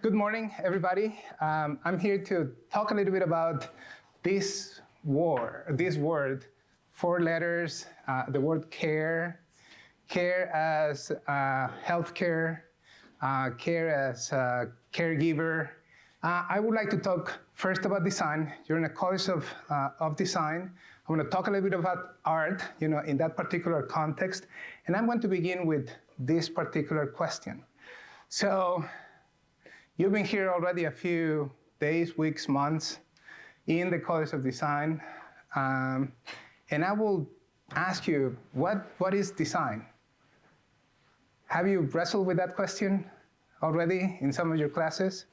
Good morning, everybody. I'm here to talk a little bit about this word, 4 letters, the word care, care as healthcare, care as caregiver. I would like to talk first about design. You're in a college of design. I'm going to talk a little bit about art, in that particular context. And I'm going to begin with this particular question. So you've been here already a few days, weeks, months in the College of Design. And I will ask you, what is design? Have you wrestled with that question already in some of your classes?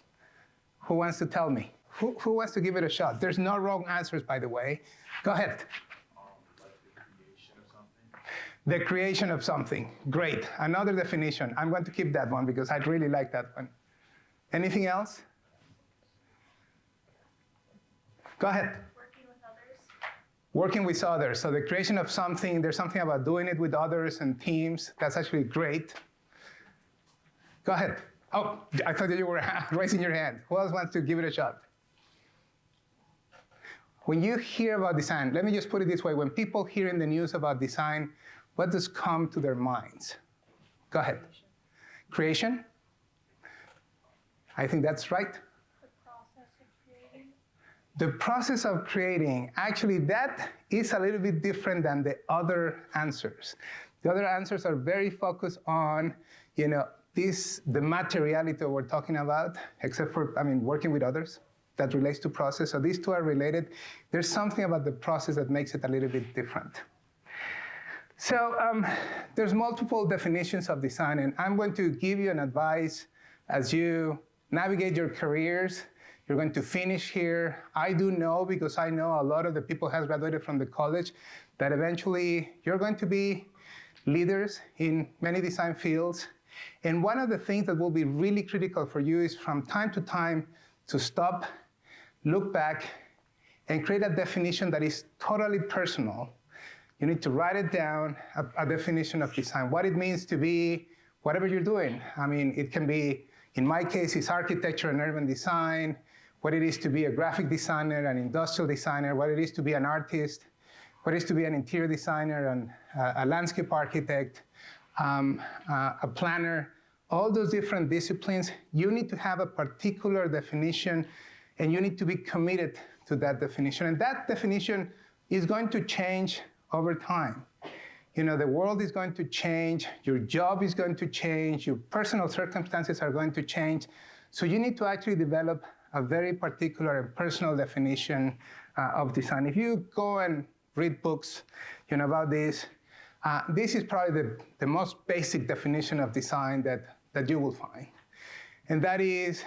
Who wants to tell me? Who wants to give it a shot? There's no wrong answers, by the way. Go ahead. Like the creation of something. The creation of something. Great. Another definition. I'm going to keep that one because I really like that one. Anything else? Go ahead. Working with others. Working with others. So the creation of something, there's something about doing it with others and teams. That's actually great. Go ahead. Oh, I thought that you were raising your hand. Who else wants to give it a shot? When you hear about design, let me just put it this way. When people hear in the news about design, what does come to their minds? Go ahead. Creation? I think that's right. The process of creating. The process of creating, actually, that is a little bit different than the other answers. The other answers are very focused on, the materiality we're talking about, except for, working with others. That relates to process. So these two are related. There's something about the process that makes it a little bit different. So there's multiple definitions of design, and I'm going to give you an advice as you navigate your careers. You're going to finish here. I do know, because I know a lot of the people who have graduated from the college, that eventually you're going to be leaders in many design fields. And one of the things that will be really critical for you is from time to time to stop, look back, and create a definition that is totally personal. You need to write it down, a definition of design, what it means to be whatever you're doing. It can be, in my case, it's architecture and urban design, what it is to be a graphic designer, an industrial designer, what it is to be an artist, what it is to be an interior designer, and a landscape architect, a planner. All those different disciplines, you need to have a particular definition, and you need to be committed to that definition. And that definition is going to change over time. The world is going to change, your job is going to change, your personal circumstances are going to change. So you need to actually develop a very particular and personal definition of design. If you go and read books about this, this is probably the most basic definition of design that you will find. And that is,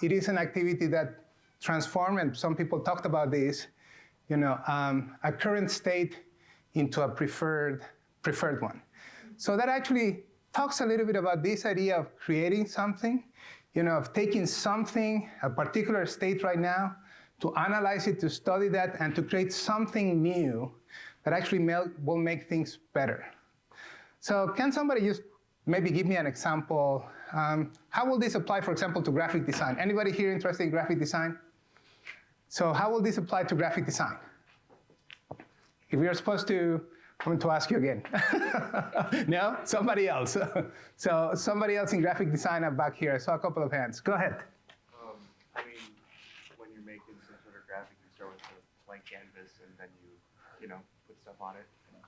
it is an activity that transforms, and some people talked about this, a current state into a preferred one. So that actually talks a little bit about this idea of creating something, of taking something, a particular state right now, to analyze it, to study that, and to create something new that actually will make things better. So can somebody just maybe give me an example? How will this apply, for example, to graphic design? Anybody here interested in graphic design? So how will this apply to graphic design? If we are supposed to, I'm going to ask you again. No? Somebody else. So somebody else in graphic design up back here. I saw a couple of hands. Go ahead. When you're making some sort of graphic, you start with a blank canvas, and then you put stuff on it, and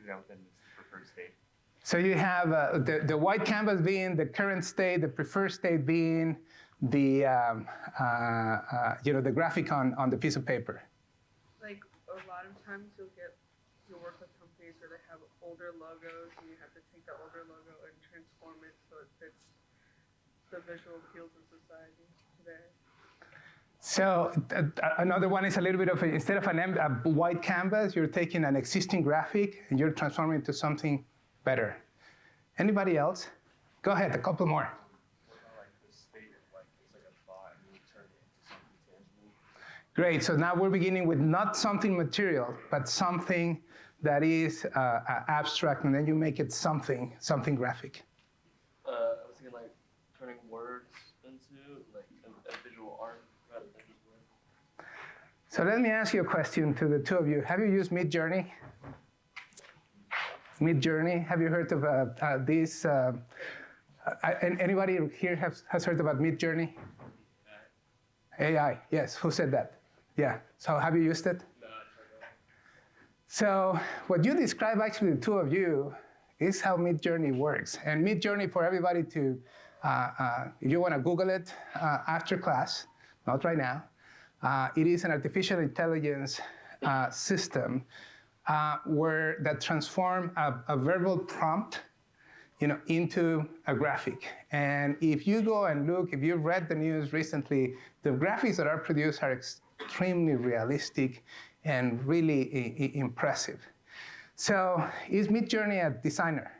do that within its preferred state. So you have the white canvas being the current state, the preferred state being the the graphic on the piece of paper. Like a lot of times you'll work with companies where they have older logos, and you have to take the older logo and transform it so it fits the visual appeals of society today. So another one is a little bit of instead of a white canvas, you're taking an existing graphic and you're transforming it to something better. Anybody else? Go ahead, a couple more. Great, so now we're beginning with not something material, but something that is abstract, and then you make it something graphic. I was thinking like turning words into So let me ask you a question to the two of you. Have you used Midjourney? Midjourney, have you heard of this? Anybody here has heard about Midjourney? AI, yes, who said that? Yeah, so have you used it? No, so what you describe, actually, the two of you, is how Midjourney works. And Midjourney, for everybody to, if you want to Google it after class, not right now, it is an artificial intelligence system that transform a verbal prompt, into a graphic. And if you go and look, if you've read the news recently, the graphics that are produced are extremely realistic and really impressive. So is Midjourney a designer?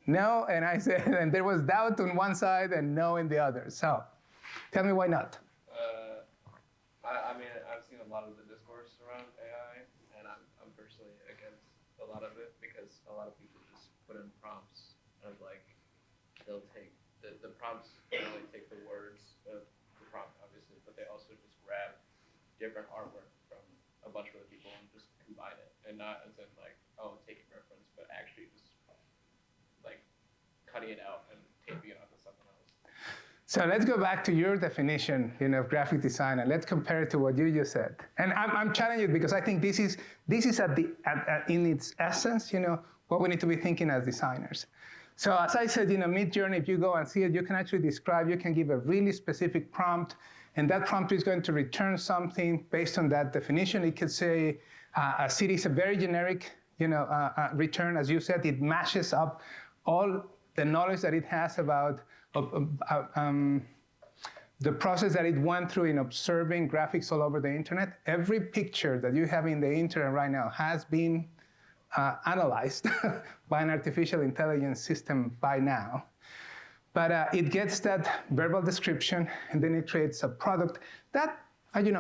No, and I said, and there was doubt on one side and no in the other. So tell me why not? I mean, I've seen a lot of the discourse around AI, and I'm personally against a lot of it because a lot of people just put in prompts and they'll take the prompts don't only take the words of the prompt obviously, but they also just grab different artwork from a bunch of other people and just combine it, and not as in taking reference, but actually just cutting it out and taping it onto something else. So let's go back to your definition, of graphic design, and let's compare it to what you just said. And I'm challenging you because I think this is in its essence, what we need to be thinking as designers. So as I said, Midjourney, if you go and see it, you can actually describe, you can give a really specific prompt, and that prompt is going to return something based on that definition. It could say a city is a very generic, return. As you said, it mashes up all the knowledge that it has about the process that it went through in observing graphics all over the internet. Every picture that you have in the internet right now has been analyzed by an artificial intelligence system by now. But it gets that verbal description, and then it creates a product that,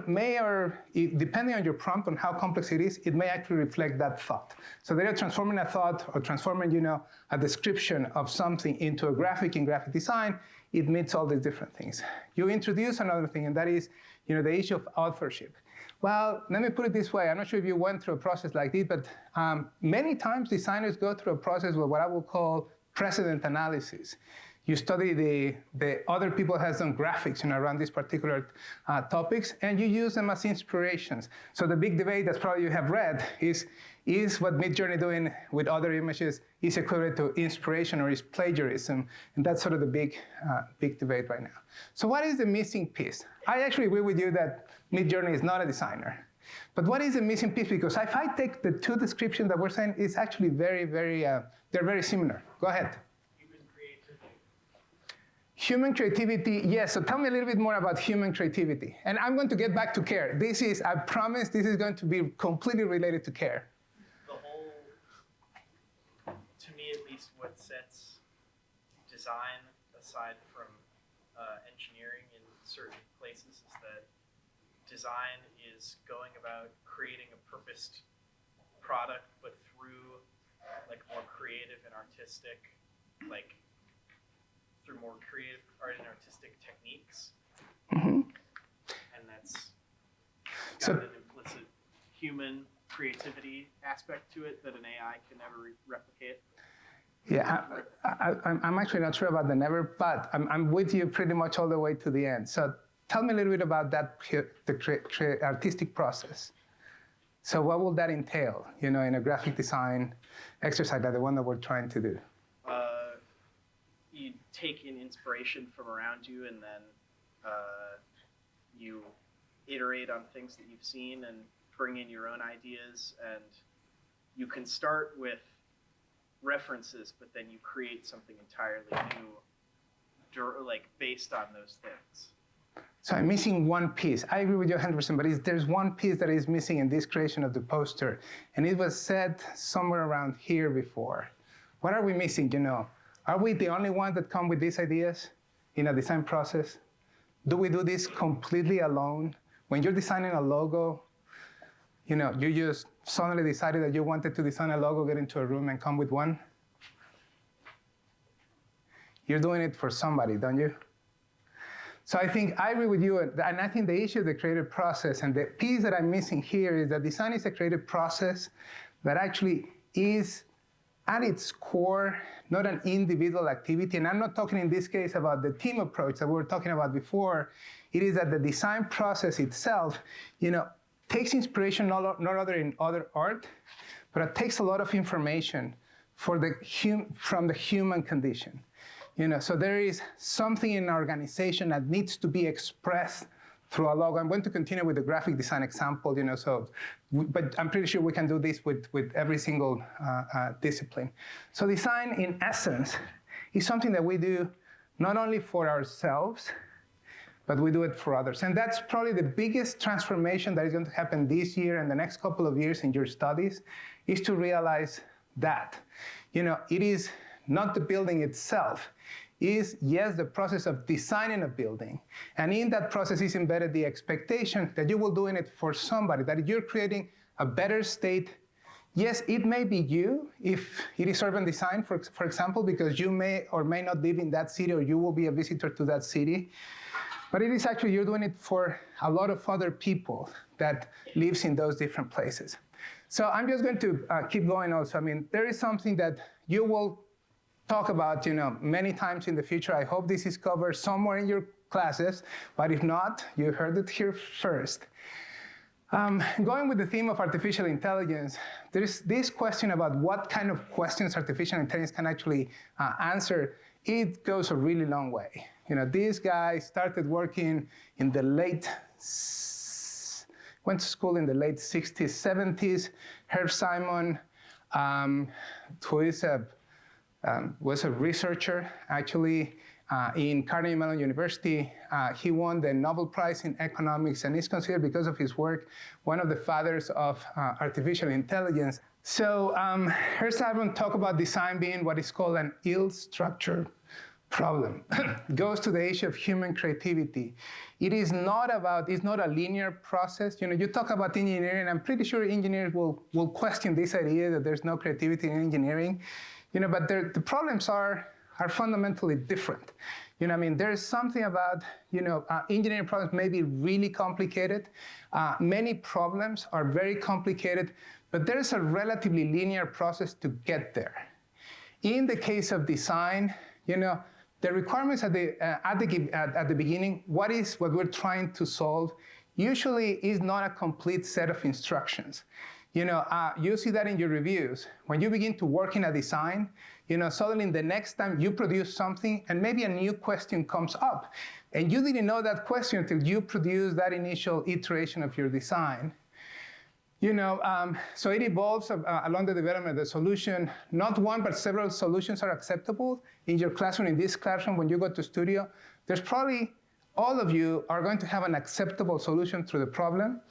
may, or depending on your prompt, on how complex it is, it may actually reflect that thought. So they're transforming a thought or transforming, a description of something into a graphic in graphic design. It meets all these different things. You introduce another thing, and that is, the issue of authorship. Well, let me put it this way. I'm not sure if you went through a process like this, but many times designers go through a process with what I will call precedent analysis. You study the other people has done graphics around these particular topics, and you use them as inspirations. So the big debate that probably you have read is what Midjourney doing with other images is equivalent to inspiration or is plagiarism? And that's sort of the big debate right now. So what is the missing piece? I actually agree with you that Midjourney is not a designer. But what is the missing piece? Because if I take the two descriptions that we're saying, it's actually very, very, they're very similar. Go ahead. Human creativity, yes. So tell me a little bit more about human creativity. And I'm going to get back to care. I promise this is going to be completely related to care. The whole, to me at least, what sets design aside from engineering in certain places is that design is going about creating a purposed product, but through more creative and artistic, through more creative art and artistic techniques. Mm-hmm. And that's got an implicit human creativity aspect to it that an AI can never replicate. Yeah, I'm actually not sure about the never, but I'm with you pretty much all the way to the end. So tell me a little bit about that, the artistic process. So what will that entail, in a graphic design exercise like the one that we're trying to do? You take in inspiration from around you, and then you iterate on things that you've seen and bring in your own ideas. And you can start with references, but then you create something entirely new, based on those things. So I'm missing one piece. I agree with you 100%, but there's one piece that is missing in this creation of the poster, and it was said somewhere around here before. What are we missing, Are we the only ones that come with these ideas in a design process? Do we do this completely alone? When you're designing a logo, you just suddenly decided that you wanted to design a logo, get into a room and come with one? You're doing it for somebody, don't you? So I think I agree with you, and I think the issue of the creative process and the piece that I'm missing here is that design is a creative process that actually is at its core not an individual activity. And I'm not talking in this case about the team approach that we were talking about before. It is that the design process itself, takes inspiration not other in other art, but it takes a lot of information from the human condition. So there is something in an organization that needs to be expressed through a logo. I'm going to continue with the graphic design example, but I'm pretty sure we can do this with every single discipline. So design, in essence, is something that we do not only for ourselves, but we do it for others. And that's probably the biggest transformation that is going to happen this year and the next couple of years in your studies, is to realize that, it is not the building itself, is, yes, the process of designing a building. And in that process is embedded the expectation that you will do it for somebody, that you're creating a better state. Yes, it may be you, if it is urban design, for example, because you may or may not live in that city, or you will be a visitor to that city. But it is actually, you're doing it for a lot of other people that lives in those different places. So I'm just going to keep going also. There is something that you will talk about, many times in the future. I hope this is covered somewhere in your classes, but if not, you heard it here first. Going with the theme of artificial intelligence, there's this question about what kind of questions artificial intelligence can actually answer. It goes a really long way. This guy started working in the went to school in the late 60s, 70s. Herb Simon, who is was a researcher, actually, in Carnegie Mellon University. He won the Nobel Prize in Economics and is considered, because of his work, one of the fathers of artificial intelligence. So Herb Simon talked about design being what is called an ill-structured problem. Goes to the issue of human creativity. It's not a linear process. You talk about engineering, I'm pretty sure engineers will question this idea that there's no creativity in engineering. But the problems are fundamentally different. There's something about, engineering problems may be really complicated. Many problems are very complicated, but there's a relatively linear process to get there. In the case of design, the requirements at the beginning, what we're trying to solve, usually is not a complete set of instructions. You see that in your reviews. When you begin to work in a design, suddenly the next time you produce something and maybe a new question comes up, and you didn't know that question until you produced that initial iteration of your design. So it evolves along the development of the solution. Not one, but several solutions are acceptable in your classroom. In this classroom, when you go to studio, there's probably, all of you are going to have an acceptable solution to the problem.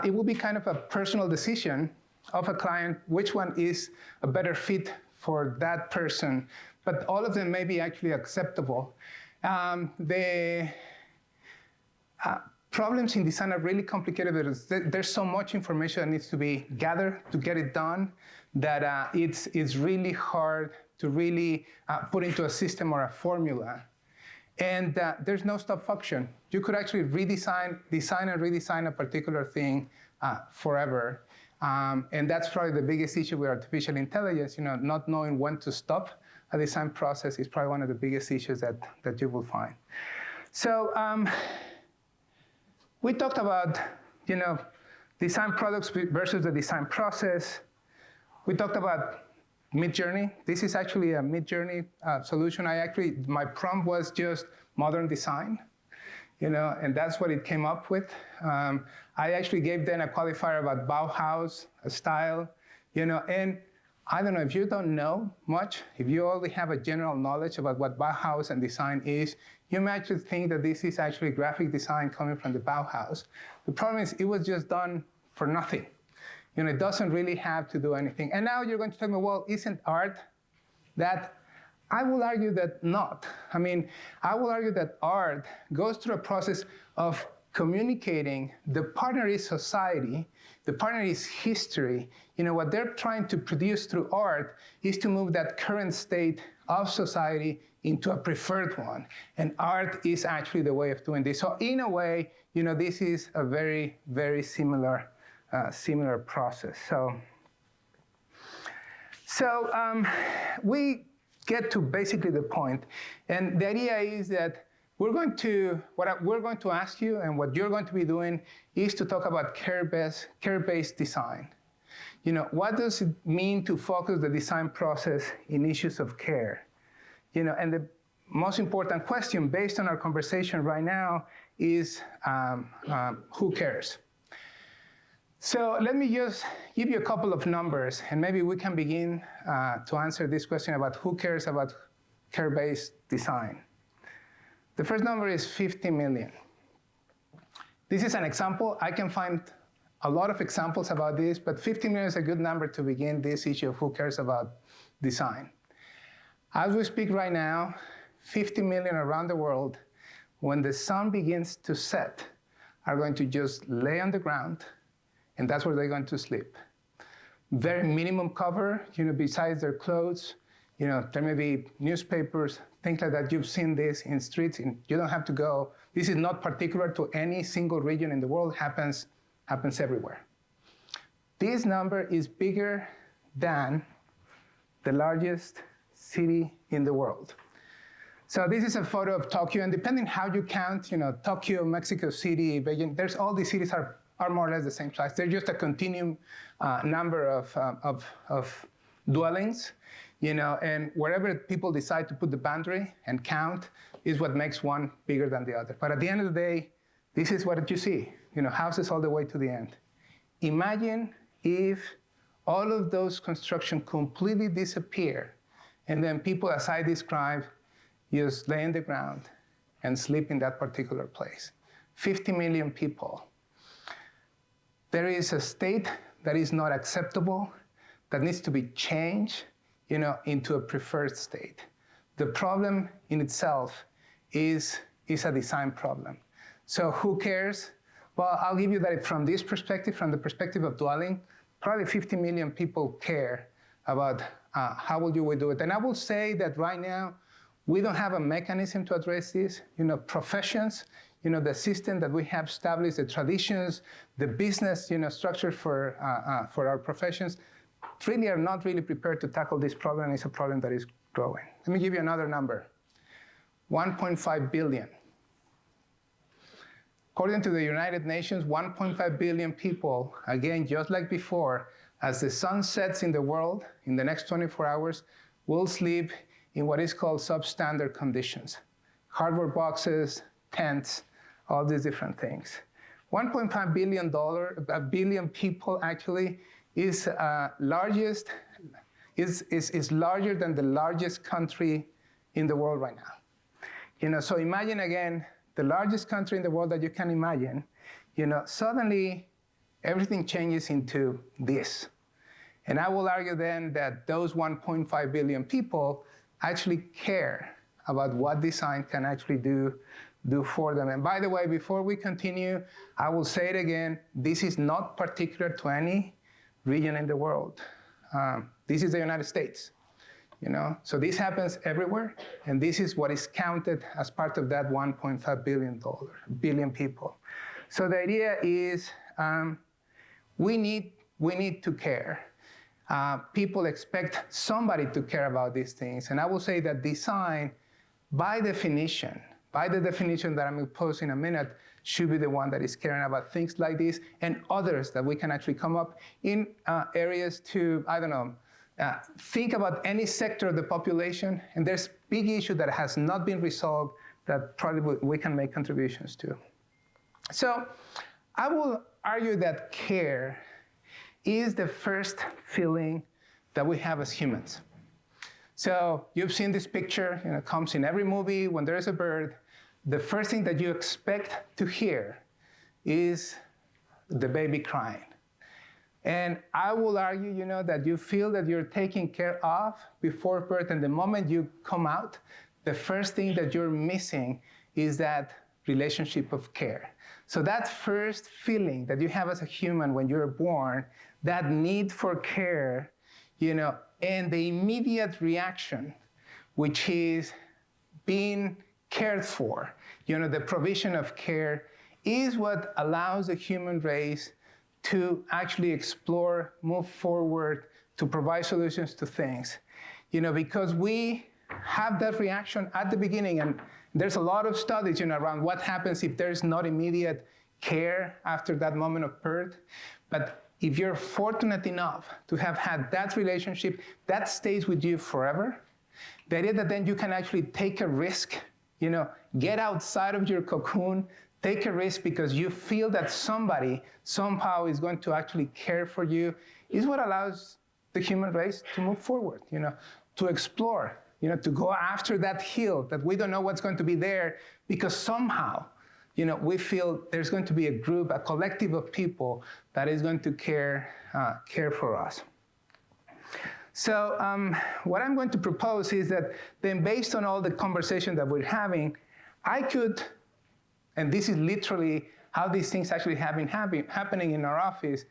It will be kind of a personal decision of a client, which one is a better fit for that person, but all of them may be actually acceptable. Problems in design are really complicated because there's so much information that needs to be gathered to get it done that it's really hard to really put into a system or a formula. And there's no stop function. You could actually design and redesign a particular thing forever. And that's probably the biggest issue with artificial intelligence. Not knowing when to stop a design process is probably one of the biggest issues that you will find. So we talked about, design products versus the design process. We talked about Mid-Journey. This is actually a Mid-Journey solution. My prompt was just modern design, and that's what it came up with. I actually gave them a qualifier about Bauhaus, a style, and I don't know, if you don't know much, if you only have a general knowledge about what Bauhaus and design is, you may actually think that this is actually graphic design coming from the Bauhaus. The problem is it was just done for nothing. It doesn't really have to do anything. And now you're going to tell me, well, isn't art that? I will argue that not. I will argue that art goes through a process of communicating. The partner is society. The partner is history. What they're trying to produce through art is to move that current state of society into a preferred one. And art is actually the way of doing this. So in a way, this is a very, very similar process. So we get to basically the point. And the idea is that what we're going to ask you and what you're going to be doing is to talk about care-based design. What does it mean to focus the design process in issues of care? And the most important question based on our conversation right now is who cares? So let me just give you a couple of numbers, and maybe we can begin to answer this question about who cares about care-based design. The first number is 50 million. This is an example. I can find a lot of examples about this, but 50 million is a good number to begin this issue of who cares about design. As we speak right now, 50 million around the world, when the sun begins to set, are going to just lay on the ground, and that's where they're going to sleep. Very minimum cover, besides their clothes. There may be newspapers, things like that. You've seen this in streets, and you don't have to go. This is not particular to any single region in the world, happens everywhere. This number is bigger than the largest city in the world. So this is a photo of Tokyo, and depending how you count, Tokyo, Mexico City, Beijing, there's all these cities are more or less the same size. They're just a continuum number of dwellings, and wherever people decide to put the boundary and count is what makes one bigger than the other. But at the end of the day, this is what you see, houses all the way to the end. Imagine if all of those construction completely disappear, and then people, as I described, just lay on the ground and sleep in that particular place. 50 million people. There is a state that is not acceptable, that needs to be changed, into a preferred state. The problem in itself is a design problem. So who cares? Well, I'll give you that from this perspective, from the perspective of dwelling, probably 50 million people care about how will we do it. And I will say that right now, we don't have a mechanism to address this. Professions, the system that we have established, the traditions, the business, structure for our professions, really are not really prepared to tackle this problem. It's a problem that is growing. Let me give you another number, 1.5 billion. According to the United Nations, 1.5 billion people, again, just like before, as the sun sets in the world in the next 24 hours, will sleep in what is called substandard conditions. Cardboard boxes, tents, all these different things. $1.5 billion people actually is larger than the largest country in the world right now. So imagine again, the largest country in the world that you can imagine, suddenly everything changes into this. And I will argue then that those 1.5 billion people actually care about what design can actually do for them. And by the way, before we continue, I will say it again, this is not particular to any region in the world. This is the United States. So this happens everywhere, and this is what is counted as part of that 1.5 billion people. So the idea is we need to care. People expect somebody to care about these things, and I will say that design, by the definition that I'm going to pose in a minute, should be the one that is caring about things like this and others that we can actually come up in areas to, think about any sector of the population, and there's big issue that has not been resolved that probably we can make contributions to. So I will argue that care is the first feeling that we have as humans. So you've seen this picture, it comes in every movie. When there is a bird, the first thing that you expect to hear is the baby crying. And I will argue, that you feel that you're taken care of before birth, and the moment you come out, the first thing that you're missing is that relationship of care. So that first feeling that you have as a human when you're born, that need for care, and the immediate reaction, which is being cared for, the provision of care, is what allows the human race to actually explore, move forward, to provide solutions to things. Because we have that reaction at the beginning, and there's a lot of studies around what happens if there's not immediate care after that moment of birth. But if you're fortunate enough to have had that relationship, that stays with you forever. The idea that then you can actually take a risk, get outside of your cocoon, take a risk because you feel that somebody somehow is going to actually care for you, is what allows the human race to move forward, to explore, to go after that hill that we don't know what's going to be there, because somehow, we feel there's going to be a group, a collective of people that is going to care for us. So what I'm going to propose is that then, based on all the conversation that we're having, I could, and this is literally how these things actually have been happening in our office,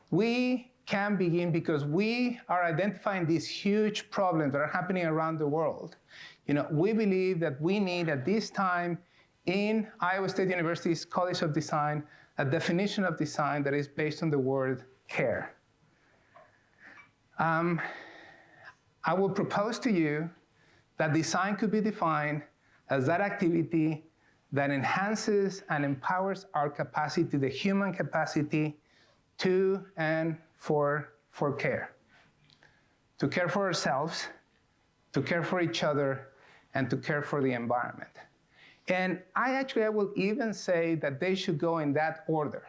we can begin, because we are identifying these huge problems that are happening around the world. We believe that we need, at this time, in Iowa State University's College of Design, a definition of design that is based on the word care. I will propose to you that design could be defined as that activity that enhances and empowers our capacity, the human capacity, to and for care. To care for ourselves, to care for each other, and to care for the environment. And I will even say that they should go in that order.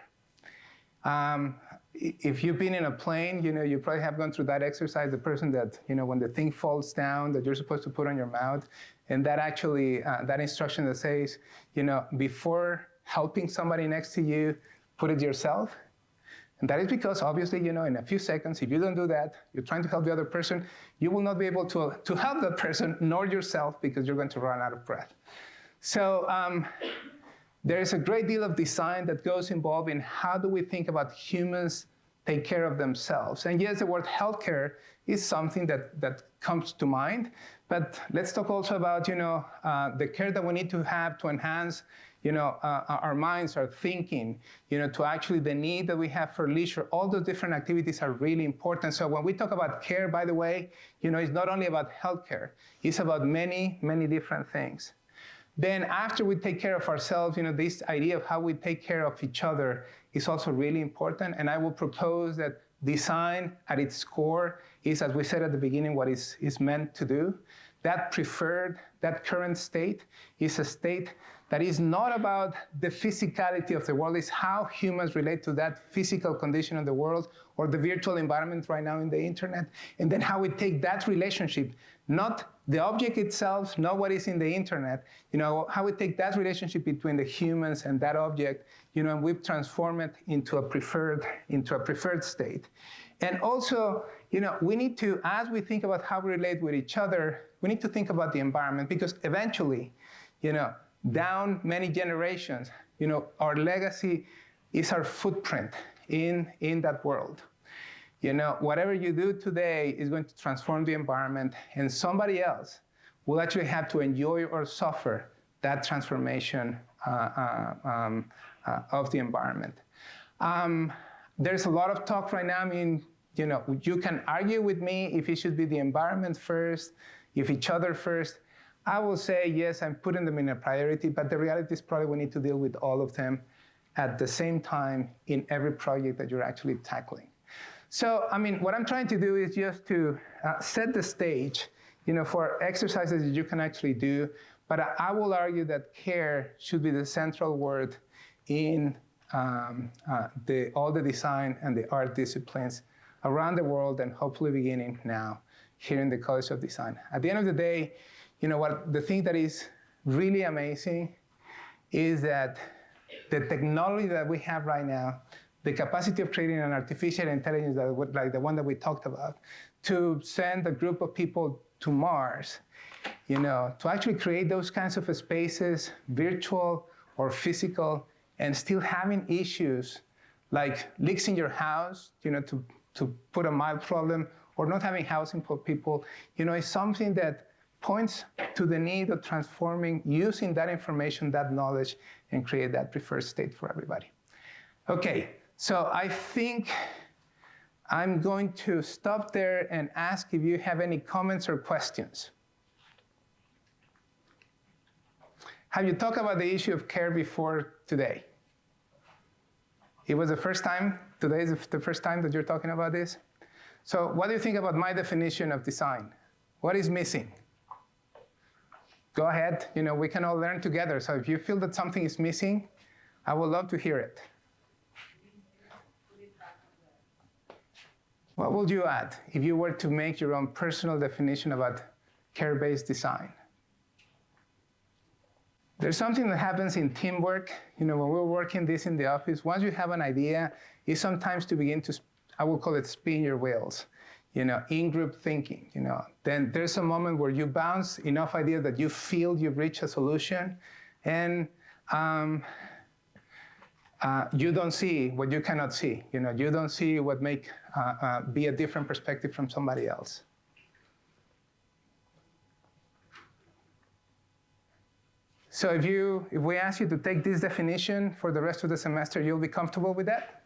If you've been in a plane, you probably have gone through that exercise, the person that, when the thing falls down, that you're supposed to put on your mouth, and that actually, that instruction that says, before helping somebody next to you, put it yourself. And that is because, obviously, in a few seconds, if you don't do that, you're trying to help the other person, you will not be able to help that person, nor yourself, because you're going to run out of breath. So there is a great deal of design that goes involved in how do we think about humans take care of themselves. And yes, the word healthcare is something that comes to mind, but let's talk also about, the care that we need to have to enhance, our minds, our thinking, to actually the need that we have for leisure. All those different activities are really important. So when we talk about care, by the way, it's not only about healthcare, it's about many, many different things. Then after we take care of ourselves, this idea of how we take care of each other is also really important. And I will propose that design at its core is, as we said at the beginning, what is meant to do. That current state is a state that is not about the physicality of the world, it's how humans relate to that physical condition of the world or the virtual environment right now in the internet, and then how we take that relationship, not the object itself, not what is in the internet, how we take that relationship between the humans and that object, and we transform it into a preferred state. And also, we need to, as we think about how we relate with each other, we need to think about the environment, because eventually, down many generations, our legacy is our footprint in that world. Whatever you do today is going to transform the environment, and somebody else will actually have to enjoy or suffer that transformation of the environment. There's a lot of talk right now. You can argue with me if it should be the environment first, if each other first. I will say, yes, I'm putting them in a priority, but the reality is probably we need to deal with all of them at the same time in every project that you're actually tackling. So, what I'm trying to do is just to set the stage, for exercises that you can actually do, but I will argue that care should be the central word in all the design and the art disciplines around the world, and hopefully beginning now here in the College of Design. At the end of the day, the thing that is really amazing is that the technology that we have right now, the capacity of creating an artificial intelligence like the one that we talked about, to send a group of people to Mars, to actually create those kinds of spaces, virtual or physical, and still having issues like leaks in your house, to put a mild problem, or not having housing for people, is something that points to the need of transforming, using that information, that knowledge, and create that preferred state for everybody. Okay, so I think I'm going to stop there and ask if you have any comments or questions. Have you talked about the issue of care before today? It was the first time, today is the first time that you're talking about this? So what do you think about my definition of design? What is missing? Go ahead, we can all learn together. So if you feel that something is missing, I would love to hear it. What would you add if you were to make your own personal definition about care-based design? There's something that happens in teamwork. When we're working this in the office, once you have an idea, it's sometimes to begin to, I would call it spin your wheels, in-group thinking. Then there's a moment where you bounce enough ideas that you feel you've reached a solution, and you don't see what you cannot see. You don't see what make be a different perspective from somebody else. So if we ask you to take this definition for the rest of the semester, you'll be comfortable with that?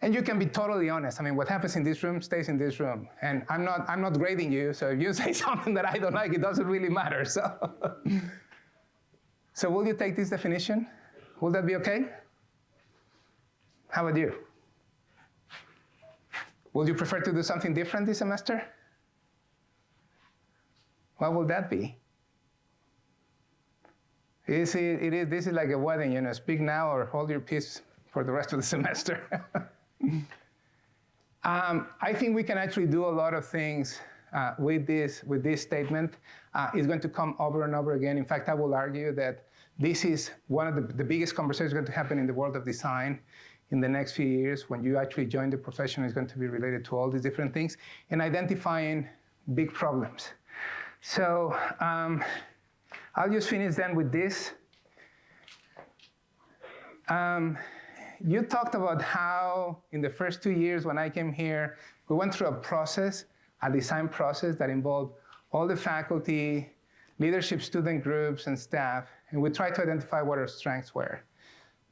And you can be totally honest. I mean, what happens in this room stays in this room. And I'm not grading you, so if you say something that I don't like, it doesn't really matter. So will you take this definition? Will that be okay? How about you? Would you prefer to do something different this semester? What will that be? This is like a wedding, speak now or hold your peace for the rest of the semester. I think we can actually do a lot of things with this statement. It's going to come over and over again. In fact, I will argue that this is one of the biggest conversations going to happen in the world of design in the next few years. When you actually join the profession, it's going to be related to all these different things and identifying big problems. So I'll just finish then with this. You talked about how in the first 2 years when I came here, we went through a design process that involved all the faculty, leadership, student groups, and staff, and we tried to identify what our strengths were.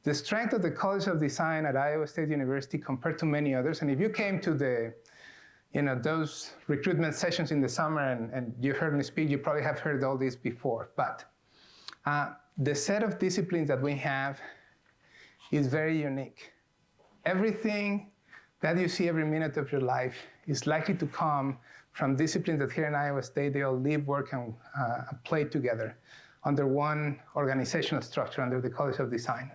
The strength of the College of Design at Iowa State University compared to many others, and if you came to those recruitment sessions in the summer and you heard me speak, you probably have heard all this before, but the set of disciplines that we have is very unique. Everything that you see every minute of your life is likely to come from disciplines that here in Iowa State, they all live, work, and play together under one organizational structure, under the College of Design.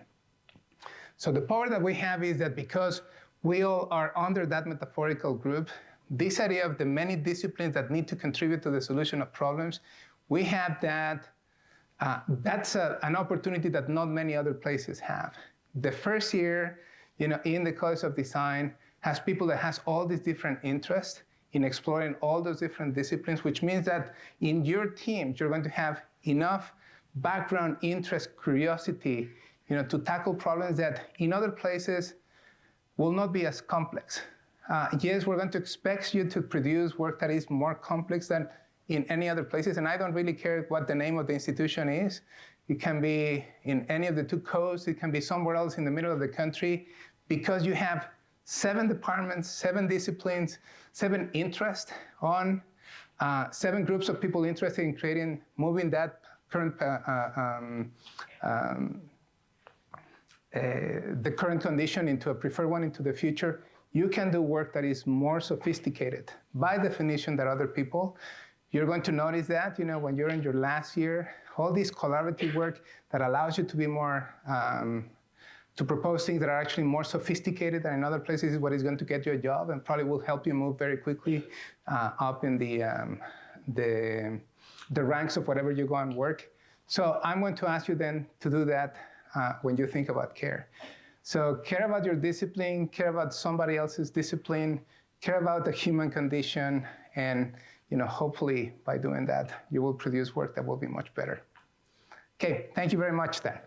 So the power that we have is that because we all are under that metaphorical group, this idea of the many disciplines that need to contribute to the solution of problems, we have that, that's an opportunity that not many other places have. The first year, in the College of Design has people that has all these different interests in exploring all those different disciplines, which means that in your team, you're going to have enough background, interest, curiosity, to tackle problems that in other places will not be as complex. Yes, we're going to expect you to produce work that is more complex than in any other places, and I don't really care what the name of the institution is. It can be in any of the two coasts, it can be somewhere else in the middle of the country, because you have 7 departments, 7 disciplines, 7 interests on 7 groups of people interested in moving that current, the current condition into a preferred one into the future. You can do work that is more sophisticated by definition than other people. You're going to notice that, when you're in your last year, all this collaborative work that allows you to be more, to propose things that are actually more sophisticated than in other places is what is going to get you a job and probably will help you move very quickly up in the ranks of whatever you go and work. So I'm going to ask you then to do that when you think about care. So care about your discipline, care about somebody else's discipline, care about the human condition, and hopefully by doing that, you will produce work that will be much better. Okay, thank you very much then.